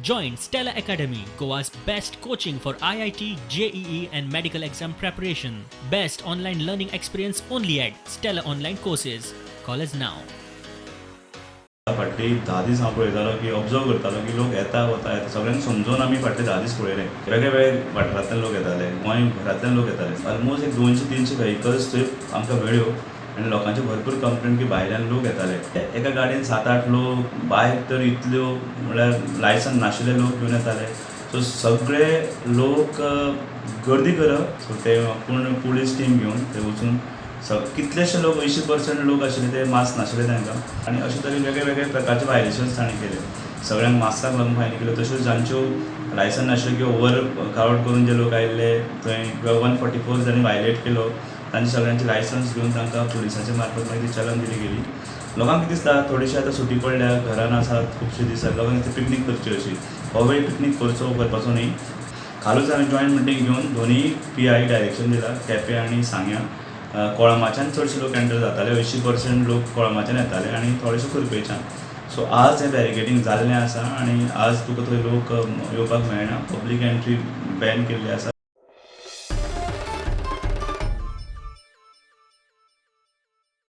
Join Stella Academy, Goa's best coaching for IIT, JEE and medical exam preparation. Best online learning experience only at Stella Online Courses. Call us now. फाटली 10 दीस हांव पळयतालो की observe करतालो की लोक येता वता सगळ्यांक समजून आमी फाटले 10 दीस पळयले वेगळे वेगळे वाठारांतल्यान लोक येताले गोंय भरांतल्यान लोक येताले ऑलमोस्ट एक 200-300 व्हेकल्स थंय आमकां मेळ्ळ्यो आनी लोकांचे भरपूर कंप्लेंट की भायल्यान लोक येताले एका गाडयेन 7-8 लोक बायक तर इतल्यो म्हळ्यार लायसन नाशिल्ले लोक घेवन येताले सो सगळे लोक गर्दी करप सो ते पूर्ण पुलीस टीम घेवन थंय वचून कितलेशे लोक 80% लोक आशिल्ले ते मास्क नाशिल्ले तांकां आनी अशे तरेन वेगळे वेगळे प्रकारचे वायलेशन्स ताणें केले सगळ्यांक मास्काक लागून फायन केल्यो तश्योच जांच्यो लायसन नाशिल्ल्यो किंवा ओवर क्रावड करून जे लोक आयिल्ले थंय 144 जाणी वायलेट केलो तांचे सगळ्यांचे लायसन्स घेवन तांकां पुलिसांच्या मार्फत मागीर चलन दिली गेली लोकांक कितें दिसता थोडीशी आतां सुटी पडल्या घरान आसात खुबशे दीस लोकांक इथे पिकनीक करची अशी हो वेळ पिकनीक करपाचो न्ही खालूच हांवें जॉयंट मिटींग घेवन दोनी PI डायरेक्शन दिला केपें आनी सांग्या कोळमाच्यान चडशे लोक एंटर जाताले 80% लोक कोळमाच्यान येताले आनी थोडेशे कुरपेच्यान सो आज हें बॅरिकेडींग जाल्लें आसा आनी आज तुका थंय लोक येवपाक मेळना पब्लीक एंट्री बॅन केल्ली आसा